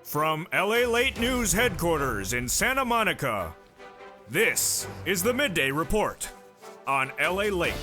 From LALATE News headquarters in Santa Monica, this is the Midday Report on LALATE.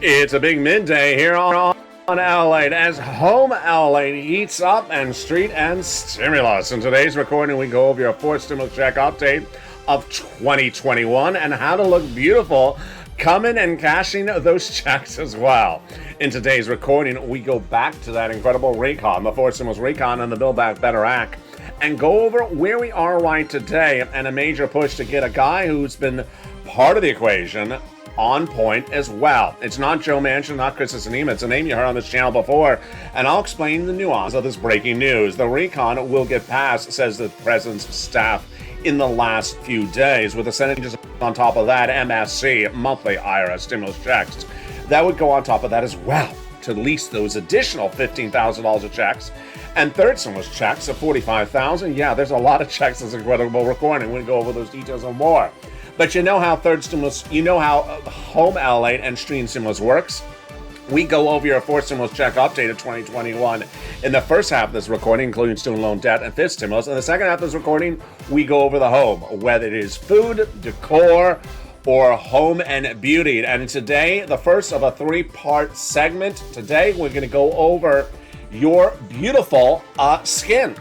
It's a big midday here on LALATE as home LALATE heats up and street and stimulus. In today's recording, we go over your fourth stimulus check update of 2021 and how to look beautiful coming and cashing those checks as well. In today's recording, we go back to that incredible recon, the fourth stimulus recon and the Build Back Better Act, and go over where we are right today and a major push to get a guy who's been part of the equation on point as well. It's not Joe Manchin, not Chris Sinema. It's a name you heard on this channel before, and I'll explain the nuance of this breaking news. The recon will get passed, says the president's staff, in the last few days, with the Senate just on top of that, MSC, monthly IRS stimulus checks. That would go on top of that as well to lease those additional $15,000 of checks. And third stimulus checks of $45,000. Yeah, there's a lot of checks. This incredible recording. We'll go over those details and more. But you know how third stimulus, you know how home LALATE and stream stimulus works. We go over your fourth stimulus check update of 2021 in the first half of this recording, including student loan debt and fifth stimulus. In the second half of this recording, we go over the home, whether it is food, decor, or home and beauty. And today, the first of a three-part segment. Today, we're going to go over your beautiful skin.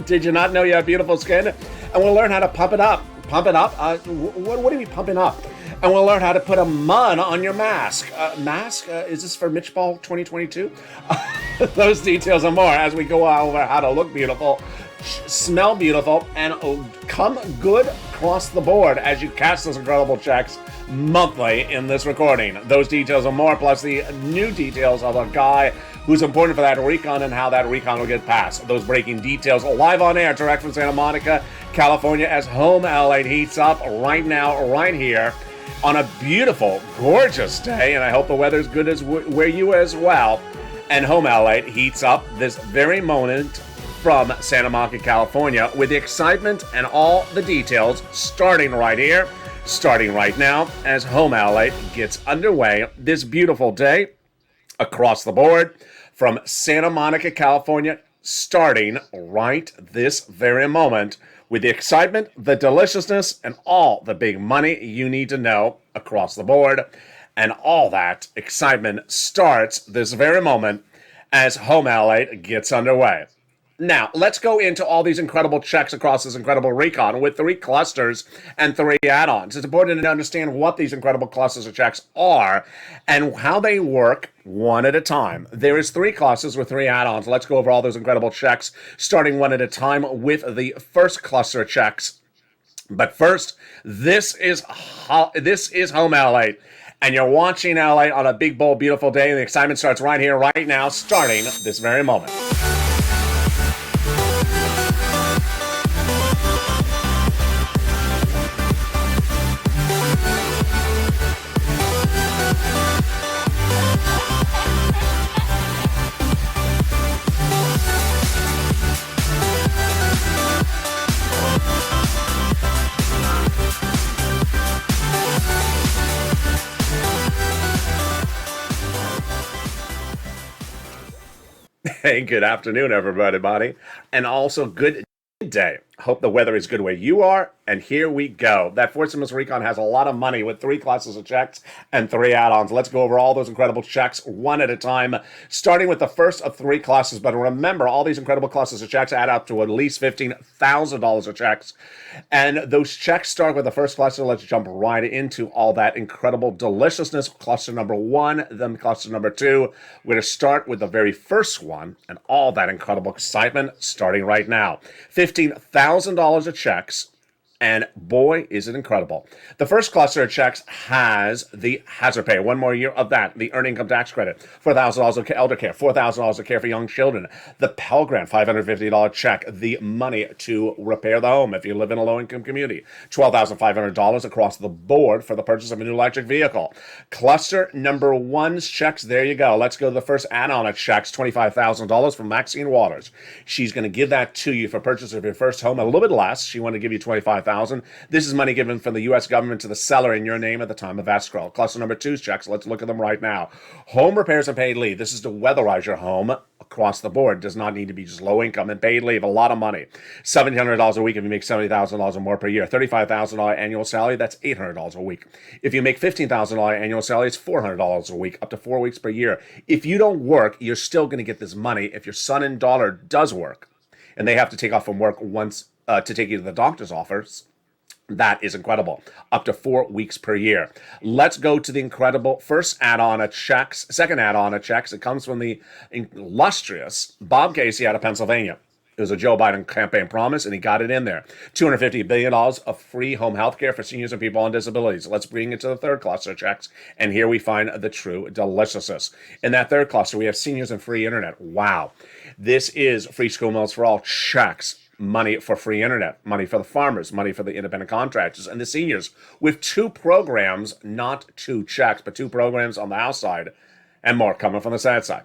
Did you not know you have beautiful skin? And we'll learn how to pump it up. Pump it up? What are we pumping up? And we'll learn how to put a mun on your mask. Is this for Mitch Ball 2022? Those details and more as we go over how to look beautiful, smell beautiful, and come good across the board as you cash those incredible checks monthly in this recording. Those details and more, plus the new details of a guy who's important for that recon and how that recon will get passed. Those breaking details live on air, direct from Santa Monica, California, as home LALATE heats up right now, right here, on a beautiful, gorgeous day, and I hope the weather's good as where you as well. And home LALATE heats up this very moment from Santa Monica, California, with the excitement and all the details starting right here, starting right now, as home LALATE gets underway this beautiful day across the board from Santa Monica, California, starting right this very moment, with the excitement, the deliciousness, and all the big money you need to know across the board. And all that excitement starts this very moment as home LALATE gets underway. Now, let's go into all these incredible checks across this incredible recon with 3 clusters and 3 add-ons. It's important to understand what these incredible clusters of checks are and how they work one at a time. There is 3 clusters with 3 add-ons. Let's go over all those incredible checks, starting one at a time with the first cluster of checks. But first, this is home LALATE. And you're watching LALATE on a big, bold, beautiful day, and the excitement starts right here, right now, starting this very moment. Hey, good afternoon, everybody, and also good day. Hope the weather is good where you are, and here we go. That fourth stimulus recon has a lot of money with 3 classes of checks and 3 add-ons. Let's go over all those incredible checks one at a time, starting with the first of 3 classes. But remember, all these incredible classes of checks add up to at least $15,000 of checks. And those checks start with the first cluster. Let's jump right into all that incredible deliciousness. Cluster number 1, then cluster number 2. We're going to start with the very first one and all that incredible excitement starting right now. $15,000 of checks, and boy, is it incredible. The first cluster of checks has the hazard pay. 1 more year of that. The earned income tax credit. $4,000 of elder care. $4,000 of care for young children. The Pell Grant, $550 check. The money to repair the home if you live in a low-income community. $12,500 across the board for the purchase of a new electric vehicle. Cluster number 1's checks. There you go. Let's go to the first add-on of checks. $25,000 from Maxine Waters. She's going to give that to you for purchase of your first home. A little bit less. She wanted to give you $25,000. This is money given from the U.S. government to the seller in your name at the time of escrow. Cluster number 2's checks. Let's look at them right now. Home repairs and paid leave. This is to weatherize your home across the board. It does not need to be just low income and paid leave. A lot of money. $1,700 a week if you make $70,000 or more per year. $35,000 annual salary, that's $800 a week. If you make $15,000 annual salary, it's $400 a week, up to 4 weeks per year. If you don't work, you're still going to get this money. If your son and daughter does work, and they have to take off from work once to take you to the doctor's office, that is incredible. Up to 4 weeks per year. Let's go to the incredible first add-on of checks, second add-on of checks. It comes from the illustrious Bob Casey out of Pennsylvania. It was a Joe Biden campaign promise, and he got it in there. $250 billion of free home health care for seniors and people on disabilities. Let's bring it to the third cluster of checks, and here we find the true deliciousness. In that third cluster, we have seniors and free internet. Wow. This is free school meals for all checks. Money for free internet, money for the farmers, money for the independent contractors, and the seniors, with 2 programs, not 2 checks, but 2 programs on the House side, and more coming from the Senate side.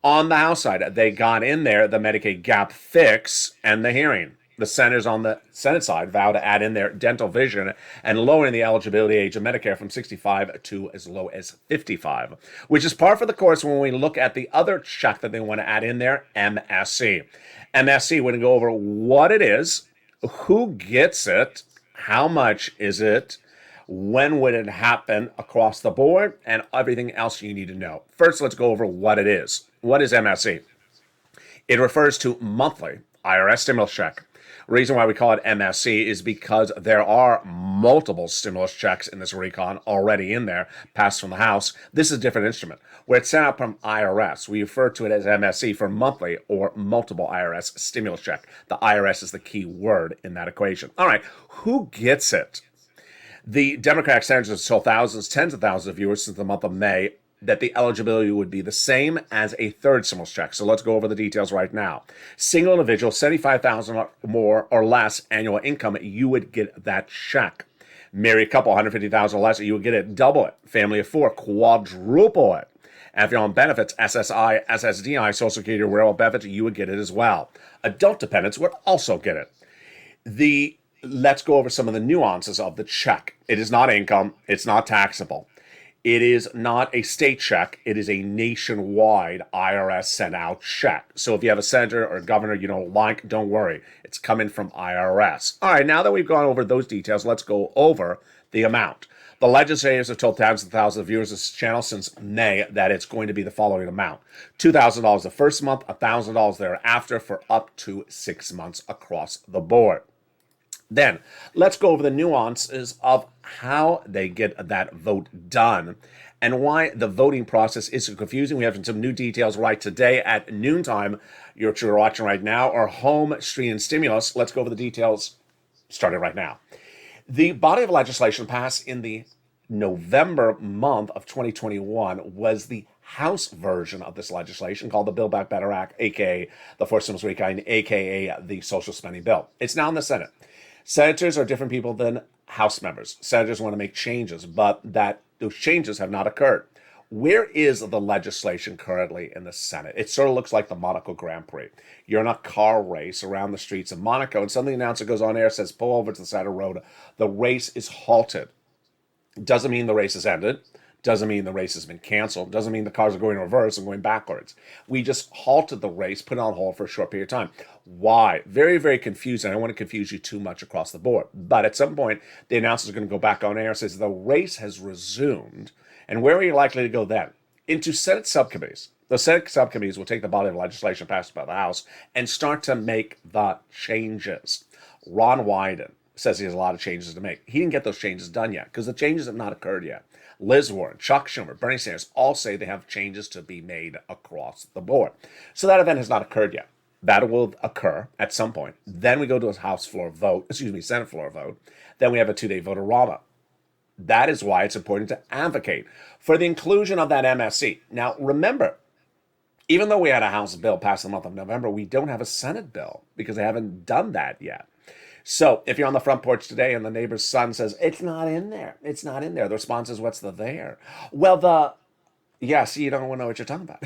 On the House side, they got in there the Medicaid gap fix and the hearing. The senators on the Senate side vow to add in their dental vision and lowering the eligibility age of Medicare from 65 to as low as 55, which is par for the course when we look at the other check that they want to add in there, MSC. MSC, we're going to go over what it is, who gets it, how much is it, when would it happen across the board, and everything else you need to know. First, let's go over what it is. What is MSC? It refers to monthly IRS stimulus check. The reason why we call it MSC is because there are multiple stimulus checks in this recon already in there, passed from the House. This is a different instrument. Where it's sent out from IRS, we refer to it as MSC for monthly or multiple IRS stimulus check. The IRS is the key word in that equation. All right, who gets it? The Democratic senators have told thousands, tens of thousands of viewers since the month of May that the eligibility would be the same as a third stimulus check. So let's go over the details right now. Single individual, $75,000 or more or less annual income, you would get that check. Married couple, $150,000 or less, you would get it. Double it. Family of 4, quadruple it. And if you're on benefits, SSI, SSDI, Social Security, rural benefits, you would get it as well. Adult dependents would also get it. Let's go over some of the nuances of the check. It is not income. It's not taxable. It is not a state check. It is a nationwide IRS sent out check. So if you have a senator or a governor you don't like, don't worry. It's coming from IRS. All right, now that we've gone over those details, let's go over the amount. The legislators have told thousands and thousands of viewers of this channel since May that it's going to be the following amount. $2,000 the first month, $1,000 thereafter for up to 6 months across the board. Then, let's go over the nuances of how they get that vote done and why the voting process is so confusing. We have some new details right today at noontime. You're watching right now, or home, street, and stimulus. Let's go over the details starting right now. The body of legislation passed in the November month of 2021 was the House version of this legislation called the Build Back Better Act, aka the Fourth Stimulus Required, aka the Social Spending Bill. It's now in the Senate. Senators are different people than House members. Senators want to make changes, but those changes have not occurred. Where is the legislation currently in the Senate? It sort of looks like the Monaco Grand Prix. You're in a car race around the streets of Monaco, and suddenly the announcer goes on air, says, pull over to the side of the road. The race is halted. Doesn't mean the race has ended. Doesn't mean the race has been canceled. Doesn't mean the cars are going in reverse and going backwards. We just halted the race, put it on hold for a short period of time. Why? Very, very confusing. I don't want to confuse you too much across the board. But at some point, the announcer is going to go back on air and says the race has resumed. And where are you likely to go then? Into Senate subcommittees. The Senate subcommittees will take the body of legislation passed by the House and start to make the changes. Ron Wyden says he has a lot of changes to make. He didn't get those changes done yet because the changes have not occurred yet. Liz Warren, Chuck Schumer, Bernie Sanders all say they have changes to be made across the board. So that event has not occurred yet. That will occur at some point. Then we go to a Senate floor vote. Then we have a 2-day vote-a-rama. That is why it's important to advocate for the inclusion of that MSC. Now, remember, even though we had a House bill passed in the month of November, we don't have a Senate bill because they haven't done that yet. So if you're on the front porch today and the neighbor's son says, it's not in there, the response is, what's the there? Well, you don't know what you're talking about.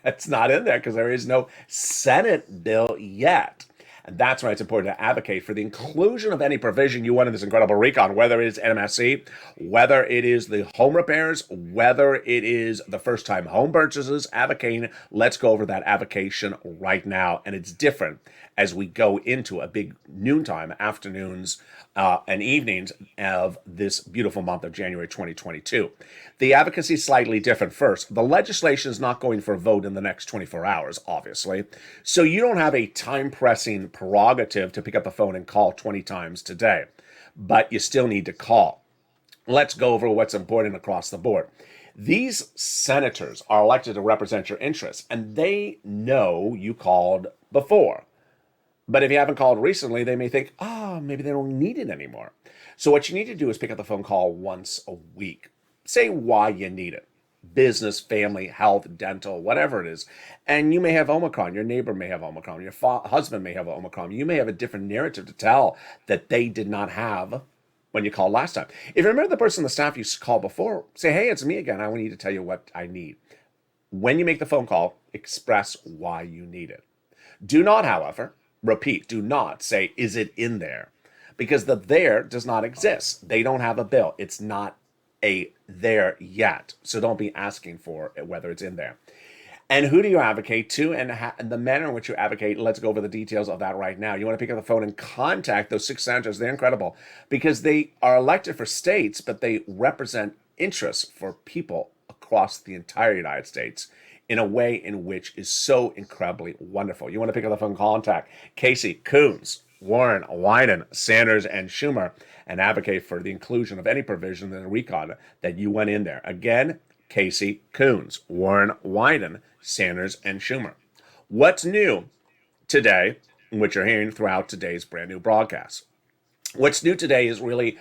It's not in there because there is no Senate bill yet. And that's why it's important to advocate for the inclusion of any provision you want in this incredible recon, whether it is NMSC, whether it is the home repairs, whether it is the first-time home purchases. Advocating, let's go over that avocation right now. And it's different as we go into a big noontime, afternoons, and evenings of this beautiful month of January 2022. The advocacy is slightly different. First, the legislation is not going for a vote in the next 24 hours, obviously. So you don't have a time-pressing prerogative to pick up the phone and call 20 times today, but you still need to call. Let's go over what's important across the board. These senators are elected to represent your interests, and they know you called before. But if you haven't called recently, they may think, maybe they don't need it anymore. So what you need to do is pick up the phone call once a week. Say why you need it. Business, family, health, dental, whatever it is. And you may have Omicron. Your neighbor may have Omicron. Your husband may have Omicron. You may have a different narrative to tell that they did not have when you called last time. If you remember the person on the staff used to call before, say, hey, it's me again. I need to tell you what I need. When you make the phone call, express why you need it. Do not, however, repeat, do not say, is it in there? Because the there does not exist. They don't have a bill. It's not a there yet. So don't be asking for whether it's in there. And who do you advocate to, and the manner in which you advocate? Let's go over the details of that right now. You want to pick up the phone and contact those 6 senators. They're incredible because they are elected for states, but they represent interests for people across the entire United States in a way in which is so incredibly wonderful. You want to pick up the phone, contact Casey, Coons, Warren, Wyden, Sanders, and Schumer, and advocate for the inclusion of any provision in the recon that you went in there. Again, Casey, Coons, Warren, Wyden, Sanders, and Schumer. What's new today, which you're hearing throughout today's brand new broadcast? What's new today is really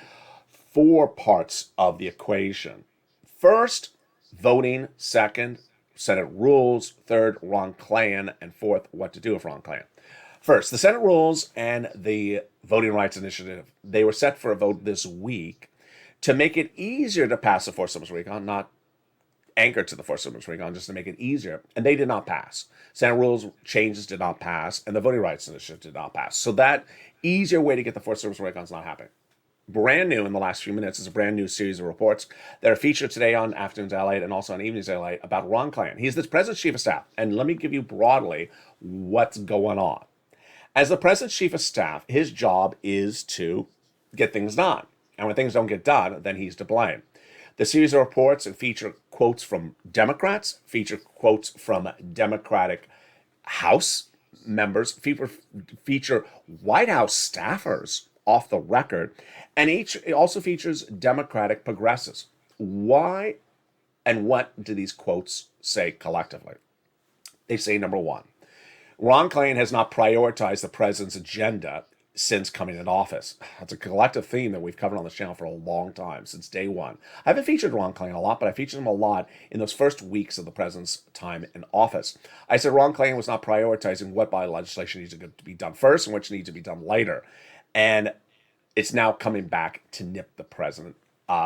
4 parts of the equation. First, voting. Second, Senate rules. Third, Ron Klain. And fourth, what to do with Ron Klain. First, the Senate rules and the Voting Rights Initiative, they were set for a vote this week to make it easier to pass the Forced Service Recon, not anchored to the Forced Service Recon, just to make it easier. And they did not pass. Senate rules changes did not pass, and the Voting Rights Initiative did not pass. So that easier way to get the Forced Service Recon is not happening. Brand new in the last few minutes is a brand new series of reports that are featured today on Afternoons LALATE and also on Evenings LALATE about Ron Klain. He's the President's Chief of Staff. And let me give you broadly what's going on. As the President's Chief of Staff, his job is to get things done. And when things don't get done, then he's to blame. The series of reports feature quotes from Democrats, feature quotes from Democratic House members, feature White House staffers off the record, and it also features Democratic progressives. Why and what do these quotes say collectively? They say, number one, Ron Klain has not prioritized the president's agenda since coming into office. That's a collective theme that we've covered on this channel for a long time, since day one. I haven't featured Ron Klain a lot, but I featured him a lot in those first weeks of the president's time in office. I said Ron Klain was not prioritizing what by legislation needs to be done first and which needs to be done later. And it's now coming back to nip the president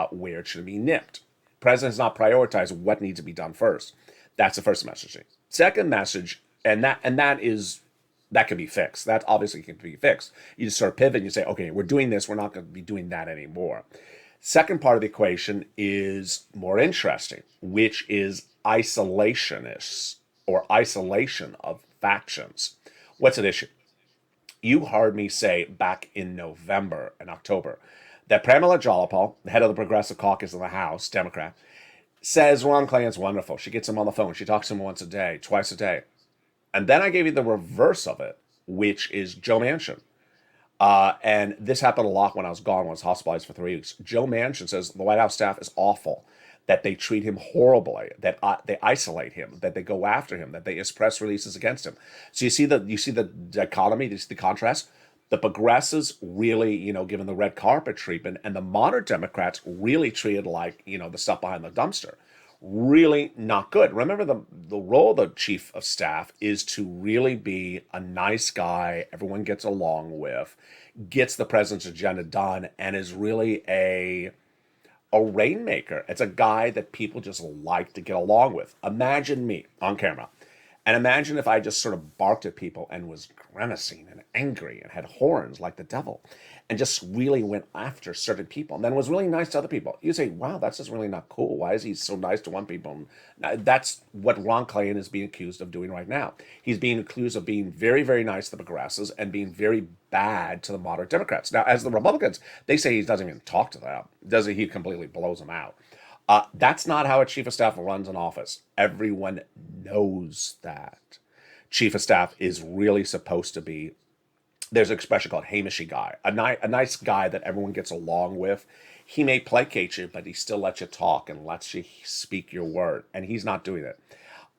where it should be nipped. The president has not prioritized what needs to be done first. That's the first message. Second message, and that can be fixed. That obviously can be fixed. You just sort of pivot and you say, okay, we're doing this. We're not going to be doing that anymore. Second part of the equation is more interesting, which is isolationists or isolation of factions. What's at issue? You heard me say back in November and October that Pramila Jayapal, the head of the Progressive Caucus in the House, Democrat, says Ron Klain's wonderful. She gets him on the phone. She talks to him once a day, twice a day. And then I gave you the reverse of it, which is Joe Manchin. And this happened a lot when I was gone, when I was hospitalized for 3 weeks. Joe Manchin says the White House staff is awful, that they treat him horribly, that they isolate him, that they go after him, that they issue press releases against him. So you see the dichotomy, you see the contrast? The progressives really, given the red carpet treatment, and the modern Democrats really treated like, the stuff behind the dumpster. Really not good. Remember, the role of the chief of staff is to really be a nice guy everyone gets along with, gets the president's agenda done, and is really a rainmaker. It's a guy that people just like to get along with. Imagine me on camera, And imagine if I just sort of barked at people and was grimacing and angry and had horns like the devil and just really went after certain people and then was really nice to other people. You say, wow, that's just really not cool. Why is he so nice to one people? That's what Ron Klain is being accused of doing right now. He's being accused of being very, very nice to the progressives and being very bad to the moderate Democrats. Now, as the Republicans, they say he doesn't even talk to them. He completely blows them out. That's not how a chief of staff runs an office. Everyone knows that. Chief of staff is really supposed to be, there's an expression called hamishy guy, a nice guy that everyone gets along with. He may placate you, but he still lets you talk and lets you speak your word, and he's not doing it.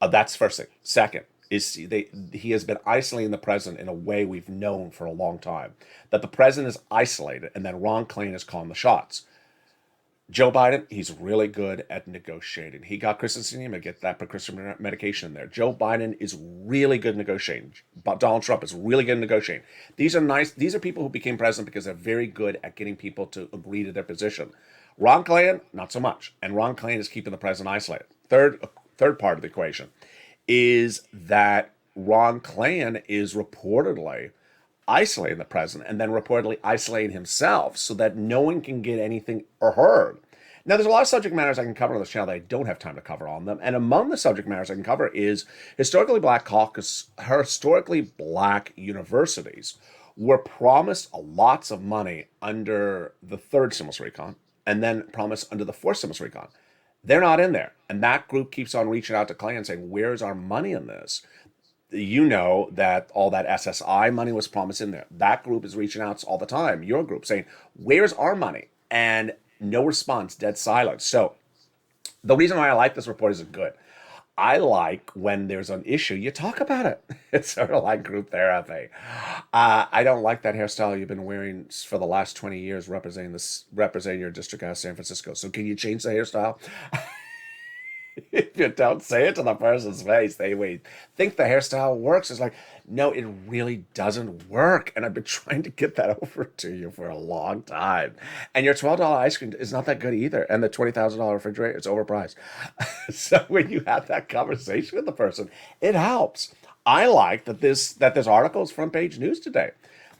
That's first thing. Second, he has been isolating the president in a way we've known for a long time, that the president is isolated, and then Ron Klain is calling the shots. Joe Biden, he's really good at negotiating. He got Kristen Sinema to get that prescription medication in there. Joe Biden is really good at negotiating. But Donald Trump is really good at negotiating. These are nice. These are people who became president because they're very good at getting people to agree to their position. Ron Klain, not so much. And Ron Klain is keeping the president isolated. Third part of the equation is that Ron Klain is reportedly isolating the president and then reportedly isolating himself so that no one can get anything heard. Now, there's a lot of subject matters I can cover on this channel that I don't have time to cover on them. And among the subject matters I can cover is historically black universities were promised lots of money under the third stimulus recon and then promised under the fourth stimulus recon. They're not in there. And that group keeps on reaching out to Klain and saying, where's our money in this? You know that all that SSI money was promised in there. That group is reaching out all the time, your group, saying, where's our money? And no response, dead silence. So the reason why I like this report is good. I like when there's an issue, you talk about it. It's sort of like group therapy. I don't like that hairstyle you've been wearing for the last 20 years representing your district out of San Francisco. So can you change the hairstyle? If you don't say it to the person's face, they think the hairstyle works. It's like, no, it really doesn't work. And I've been trying to get that over to you for a long time. And your $12 ice cream is not that good either. And the $20,000 refrigerator is overpriced. So when you have that conversation with the person, it helps. I like that this article is front page news today.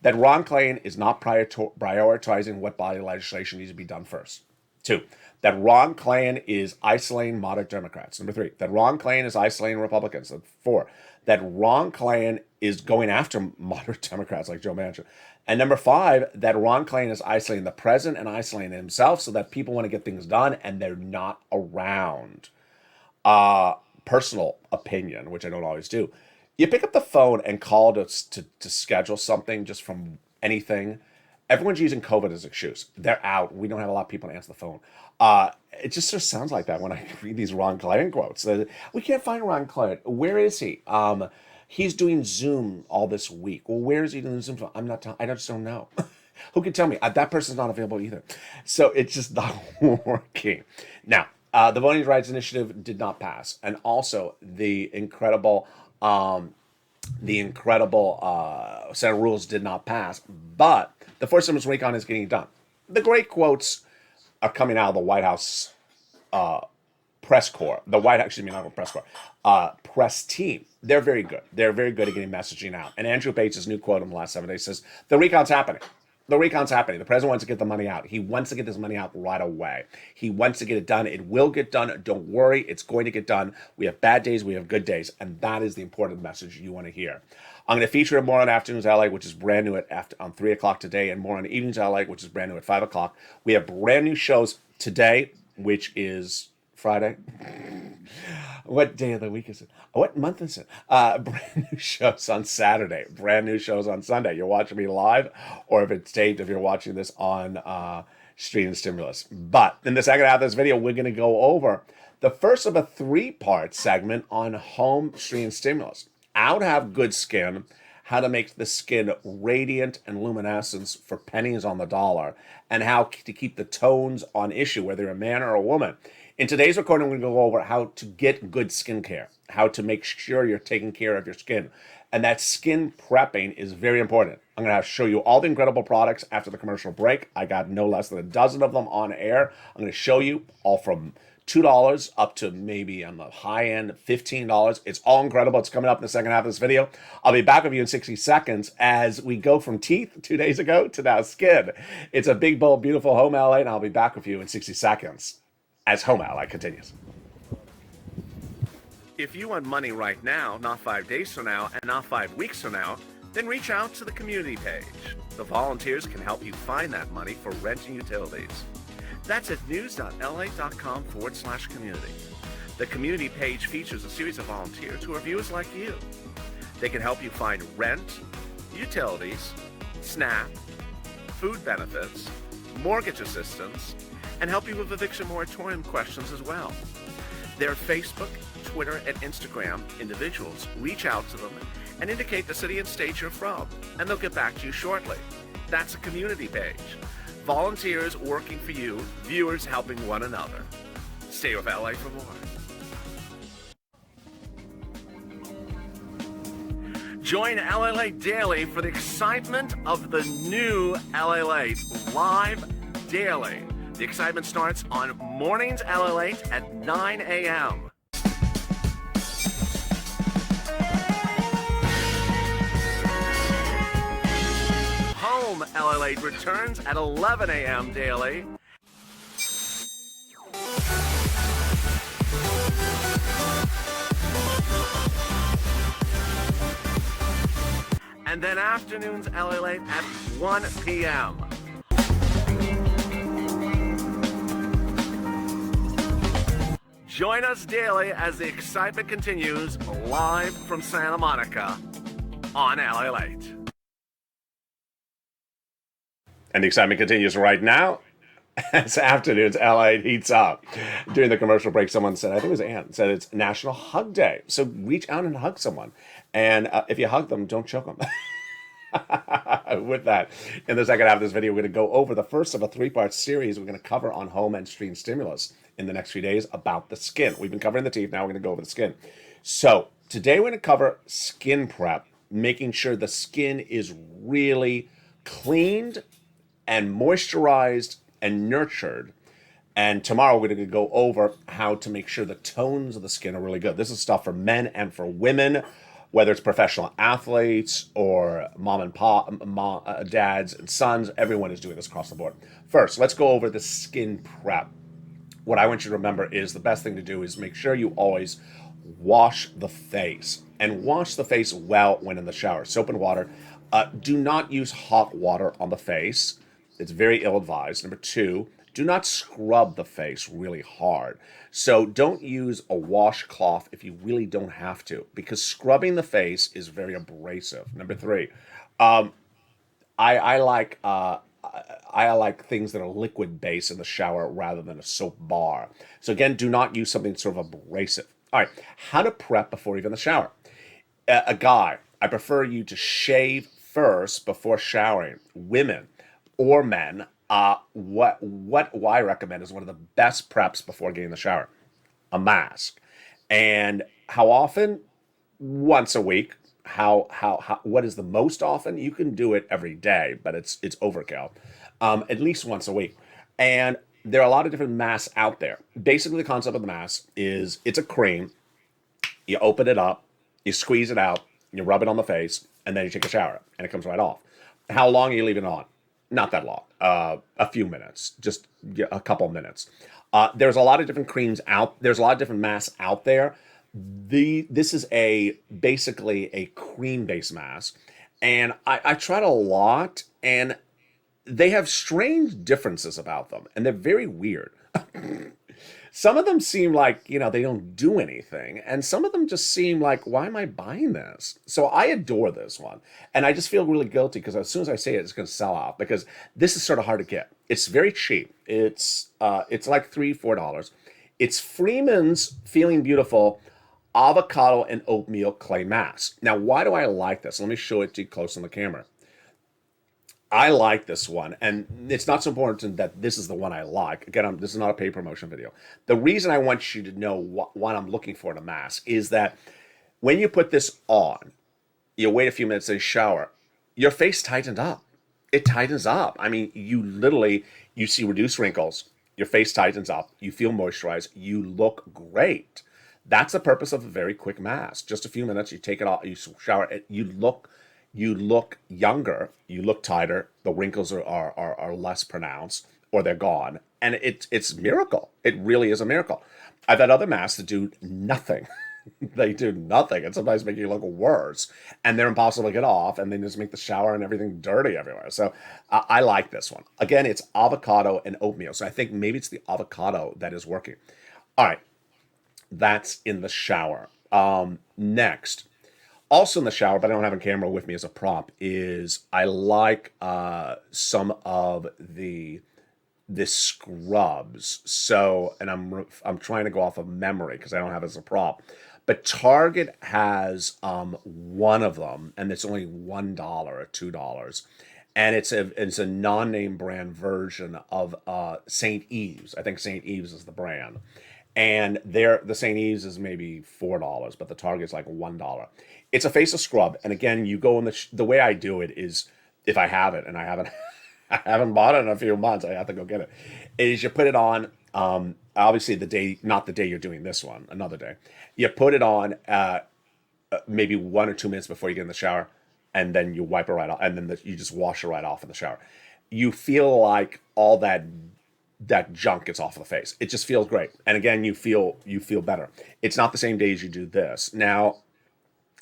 That Ron Klain is not prioritizing what body legislation needs to be done first. 2, that Ron Klain is isolating moderate Democrats. 3, that Ron Klain is isolating Republicans. 4, that Ron Klain is going after moderate Democrats like Joe Manchin. And 5, that Ron Klain is isolating the president and isolating himself so that people want to get things done and they're not around. Personal opinion, which I don't always do. You pick up the phone and call to schedule something just from anything. Everyone's using COVID as an excuse. They're out. We don't have a lot of people to answer the phone. It just sort of sounds like that when I read these Ron Klain quotes. We can't find Ron Klain. Where is he? He's doing Zoom all this week. Well, where is he doing Zoom? I just don't know. Who can tell me? That person's not available either. So it's just not working. Now, the Voting Rights Initiative did not pass. And also the incredible Senate rules did not pass. But the fourth stimulus recon is getting done. The great quotes are coming out of the White House press corps. Press team. They're very good. They're very good at getting messaging out. And Andrew Bates' new quote in the last 7 days says, the recon's happening. The recon's happening. The president wants to get the money out. He wants to get this money out right away. He wants to get it done. It will get done. Don't worry. It's going to get done. We have bad days. We have good days. And that is the important message you want to hear. I'm going to feature more on Afternoons LA, which is brand new on 3 o'clock today, and more on Evenings LA, which is brand new at 5 o'clock. We have brand new shows today, which is Friday. What day of the week is it? What month is it? Brand new shows on Saturday. Brand new shows on Sunday. You're watching me live, or if it's taped, if you're watching this on Street and Stimulus. But in the second half of this video, we're going to go over the first of a 3-part segment on home Street and Stimulus. How to have good skin, how to make the skin radiant and luminescence for pennies on the dollar, and how to keep the tones on issue, whether you're a man or a woman. In today's recording, we're going to go over how to get good skincare, how to make sure you're taking care of your skin. And that skin prepping is very important. I'm going to show you all the incredible products after the commercial break. I got no less than a dozen of them on air. I'm going to show you all from $2 up to maybe on the high end, $15. It's all incredible. It's coming up in the second half of this video. I'll be back with you in 60 seconds as we go from teeth 2 days ago to now skin. It's a big, bold, beautiful Home LA, and I'll be back with you in 60 seconds as Home LA continues. If you want money right now, not 5 days from now, and not 5 weeks from now, then reach out to the community page. The volunteers can help you find that money for rent and utilities. That's at news.la.com/community. The community page features a series of volunteers who are viewers like you. They can help you find rent, utilities, SNAP, food benefits, mortgage assistance, and help you with eviction moratorium questions as well. Their Facebook, Twitter, and Instagram individuals reach out to them and indicate the city and state you're from, and they'll get back to you shortly. That's a community page. Volunteers working for you, viewers helping one another. Stay with LA for more. Join LALATE Daily for the excitement of the new LALATE live daily. The excitement starts on mornings LALATE at 9 a.m. Home LALATE returns at 11 a.m. daily. And then afternoons LALATE at 1 p.m. Join us daily as the excitement continues live from Santa Monica on LALATE. And the excitement continues right now as afternoons LA heats up. During the commercial break, someone said, I think it was Ann, said it's National Hug Day. So reach out and hug someone. And if you hug them, don't choke them. With that, in the second half of this video, we're going to go over the first of a 3-part series we're going to cover on home and stream stimulus in the next few days about the skin. We've been covering the teeth, now we're going to go over the skin. So today we're going to cover skin prep, making sure the skin is really cleaned and moisturized and nurtured. And tomorrow we're going to go over how to make sure the tones of the skin are really good. This is stuff for men and for women, whether it's professional athletes or mom and pop, dads and sons. Everyone is doing this across the board. First, let's go over the skin prep. What I want you to remember is the best thing to do is make sure you always wash the face, and wash the face well when in the shower. Soap and water. Do not use hot water on the face. It's very ill-advised. Number 2, do not scrub the face really hard. So don't use a washcloth if you really don't have to, because scrubbing the face is very abrasive. Number 3, I like things that are liquid based in the shower rather than a soap bar. So again, do not use something sort of abrasive. All right, how to prep before even the shower. A guy, I prefer you to shave first before showering. Women or men, what I recommend is one of the best preps before getting in the shower: a mask. And how often? Once a week. What is the most often? You can do it every day, but it's overkill. At least once a week. And there are a lot of different masks out there. Basically, the concept of the mask is it's a cream. You open it up, you squeeze it out, you rub it on the face, and then you take a shower, and it comes right off. How long are you leaving it on? Not that long. A few minutes, just a couple minutes. There's a lot of different creams out. There's a lot of different masks out there. This is basically a cream-based mask, and I tried a lot, and they have strange differences about them, and they're very weird. Some of them seem like, they don't do anything, and some of them just seem like, why am I buying this? So I adore this one, and I just feel really guilty because as soon as I say it, it's going to sell out, because this is sort of hard to get. It's very cheap. It's like $3-4. It's Freeman's Feeling Beautiful Avocado and Oatmeal Clay Mask. Now, why do I like this? Let me show it to you close on the camera. I like this one, and it's not so important that this is the one I like. Again, this is not a paid promotion video. The reason I want you to know what I'm looking for in a mask is that when you put this on, you wait a few minutes and shower, your face tightens up. It tightens up. I mean, you see reduced wrinkles, your face tightens up, you feel moisturized, you look great. That's the purpose of a very quick mask. Just a few minutes, you take it off, you shower, you look younger, you look tighter, the wrinkles are less pronounced, or they're gone. And it's a miracle. It really is a miracle. I've had other masks that do nothing. They do nothing, and sometimes make you look worse. And they're impossible to get off, and they just make the shower and everything dirty everywhere. So I like this one. Again, it's avocado and oatmeal. So I think maybe it's the avocado that is working. All right, that's in the shower. Next, also in the shower, but I don't have a camera with me as a prop, is I like some of the scrubs. So, and I'm trying to go off of memory because I don't have it as a prop. But Target has one of them, and it's only $1 or $2, and it's a non-name brand version of St. Ives. I think St. Ives is the brand, and the St. Ives is maybe $4, but the Target's like $1. It's a facial scrub, and again, you go in the way I do it is, if I have it, and I haven't I haven't bought it in a few months, I have to go get it. Is you put it on, obviously not the day you're doing this one, another day. You put it on maybe 1 or 2 minutes before you get in the shower, and then you wipe it right off, and then you just wash it right off in the shower. You feel like all that junk gets off of the face. It just feels great, and again, you feel better. It's not the same day as you do this. Now,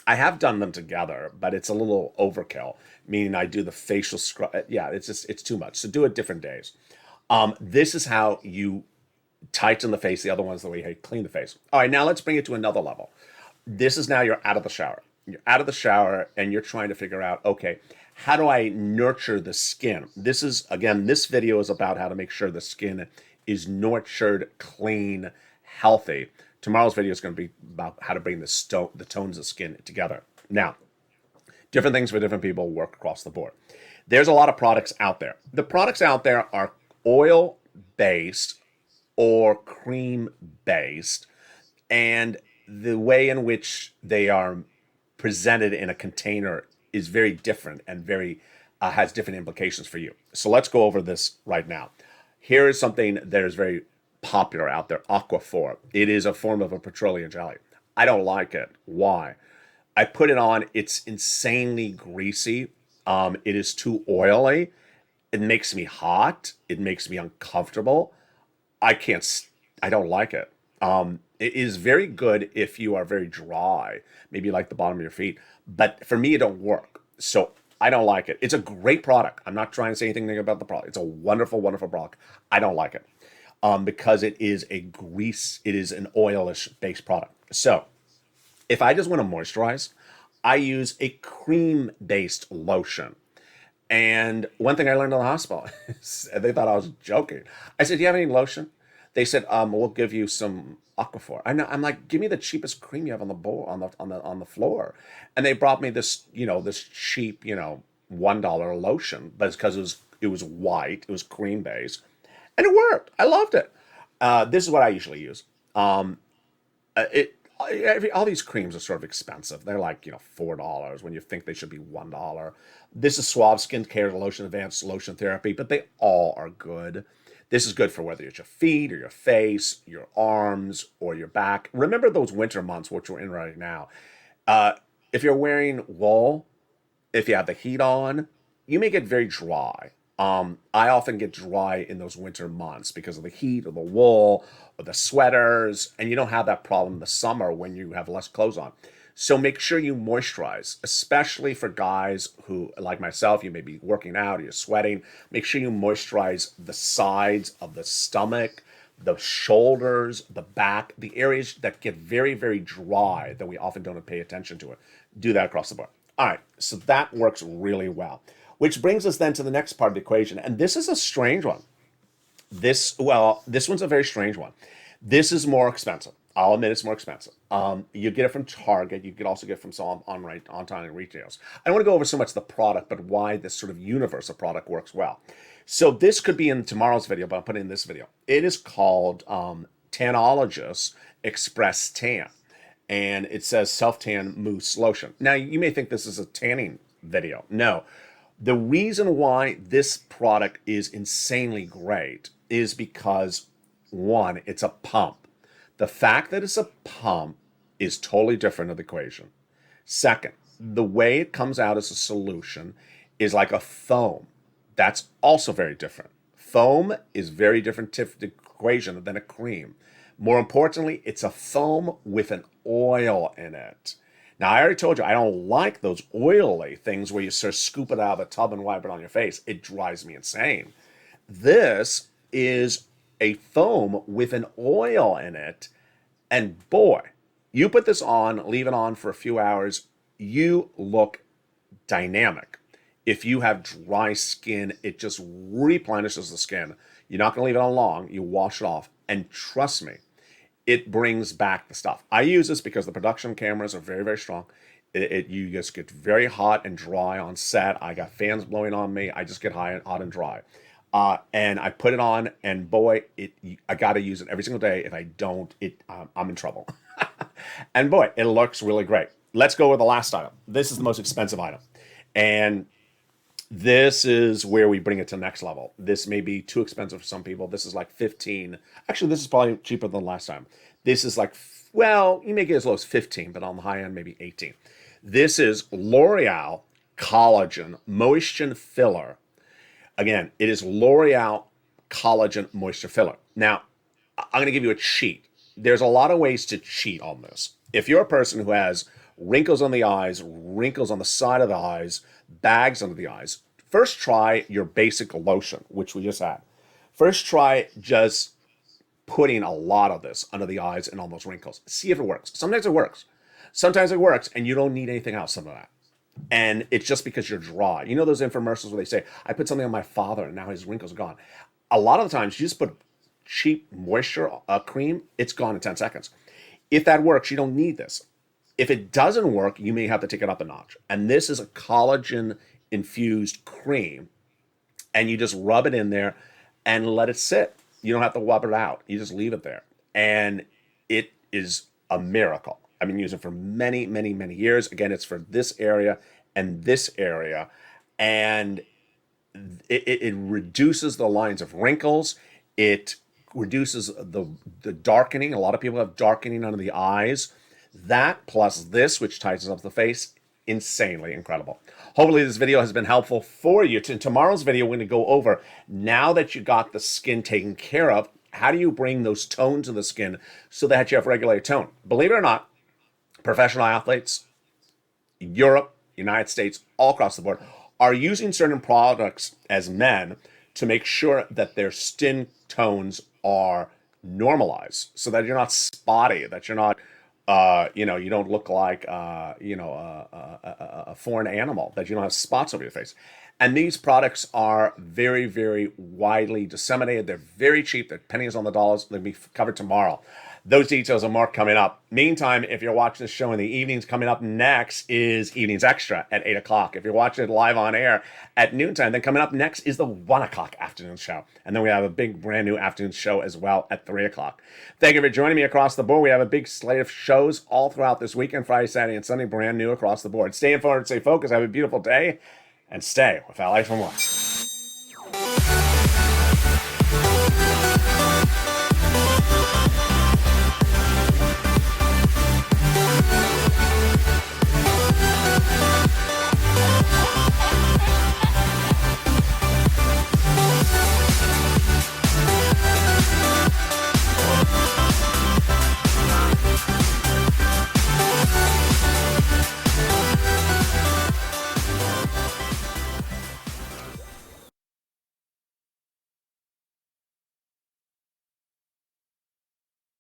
I have done them together, but it's a little overkill. Meaning, I do the facial scrub. Yeah, it's too much. So do it different days. This is how you tighten the face. The other one's the way you clean the face. All right, now let's bring it to another level. This is now you're out of the shower. You're out of the shower and you're trying to figure out, okay, how do I nurture the skin? This video is about how to make sure the skin is nurtured, clean, healthy. Tomorrow's video is going to be about how to bring the tones of skin together. Now, different things for different people work across the board. There's a lot of products out there. The products out there are oil-based or cream-based, and the way in which they are presented in a container is very different and very has different implications for you. So let's go over this right now. Here is something that is very popular out there, Aquaphor. It is a form of a petroleum jelly. I don't like it. Why? I put it on. It's insanely greasy. It is too oily. It makes me hot. It makes me uncomfortable. I don't like it. It is very good if you are very dry, maybe like the bottom of your feet. But for me, it don't work. So I don't like it. It's a great product. I'm not trying to say anything about the product. It's a wonderful, wonderful product. I don't like it because it is an oilish based product. So if I just want to moisturize, I use a cream-based lotion. And one thing I learned in the hospital, they thought I was joking. I said, "Do you have any lotion?" They said, "We'll give you some Aquaphor." I'm like, "Give me the cheapest cream you have on the bowl on the floor." And they brought me this cheap $1 lotion, but it's because it was white, it was cream-based, and it worked. I loved it. This is what I usually use. All these creams are sort of expensive. They're like, $4 when you think they should be $1. This is Suave Skincare Lotion Advanced Lotion Therapy, but they all are good. This is good for whether it's your feet or your face, your arms, or your back. Remember those winter months, which we're in right now. If you're wearing wool, if you have the heat on, you may get very dry. I often get dry in those winter months because of the heat or the wool or the sweaters, and you don't have that problem in the summer when you have less clothes on. So make sure you moisturize, especially for guys who, like myself, you may be working out or you're sweating. Make sure you moisturize the sides of the stomach, the shoulders, the back, the areas that get very, very dry that we often don't pay attention to it. Do that across the board. All right, so that works really well. Which brings us then to the next part of the equation. And this is a strange one. This one's a very strange one. This is more expensive. I'll admit it's more expensive. You get it from Target. You could also get it from some on-time retailers. I don't want to go over so much the product, but why this sort of universe of product works well. So this could be in tomorrow's video, but I'll put it in this video. It is called Tanologist Express Tan. And it says Self-Tan Mousse Lotion. Now, you may think this is a tanning video. No. The reason why this product is insanely great is because, one, it's a pump. The fact that it's a pump is totally different of the equation. Second, the way it comes out as a solution is like a foam. That's also very different. Foam is very different to the equation than a cream. More importantly, it's a foam with an oil in it. Now, I already told you, I don't like those oily things where you sort of scoop it out of a tub and wipe it on your face. It drives me insane. This is a foam with an oil in it. And boy, you put this on, leave it on for a few hours, you look dynamic. If you have dry skin, it just replenishes the skin. You're not going to leave it on long. You wash it off. And trust me, it brings back the stuff. I use this because the production cameras are very, very strong. You just get very hot and dry on set. I got fans blowing on me. I just get hot and dry. And I put it on, and boy, I got to use it every single day. If I don't, I'm in trouble. And boy, it looks really great. Let's go with the last item. This is the most expensive item. And this is where we bring it to the next level. This may be too expensive for some people. This is like 15. Actually, this is probably cheaper than last time. This is like, well, you may get as low as 15, but on the high end, maybe 18. This is L'Oreal Collagen Moisture Filler. Again, it is L'Oreal Collagen Moisture Filler. Now, I'm going to give you a cheat. There's a lot of ways to cheat on this. If you're a person who has wrinkles on the eyes, wrinkles on the side of the eyes, bags under the eyes, first try your basic lotion, which we just had. First try just putting a lot of this under the eyes and on those wrinkles. See if it works. Sometimes it works. Sometimes it works and you don't need anything else of that. And it's just because you're dry. You know those infomercials where they say, I put something on my father and now his wrinkles are gone. A lot of the times you just put cheap moisture cream, it's gone in 10 seconds. If that works, you don't need this. If it doesn't work, you may have to take it up a notch. And this is a collagen-infused cream. And you just rub it in there and let it sit. You don't have to rub it out. You just leave it there. And it is a miracle. I've been using it for many, many, many years. Again, it's for this area and this area. And it reduces the lines of wrinkles. It reduces the darkening. A lot of people have darkening under the eyes. That plus this, which tightens up the face, insanely incredible. Hopefully this video has been helpful for you. In tomorrow's video, we're going to go over, now that you got the skin taken care of, how do you bring those tones in the skin so that you have regulated tone? Believe it or not, professional athletes, Europe, United States, all across the board, are using certain products as men to make sure that their skin tones are normalized so that you're not spotty, that you're not you don't look like, a foreign animal, that you don't have spots over your face. And these products are very, very widely disseminated. They're very cheap. They're pennies on the dollars. They'll be covered tomorrow. Those details and more coming up. Meantime, if you're watching this show in the evenings, coming up next is Evenings Extra at 8 o'clock. If you're watching it live on air at noontime, then coming up next is the 1 o'clock afternoon show. And then we have a big brand new afternoon show as well at 3 o'clock. Thank you for joining me across the board. We have a big slate of shows all throughout this weekend, Friday, Saturday, and Sunday, brand new across the board. Stay informed, stay focused, have a beautiful day, and stay with LA for more.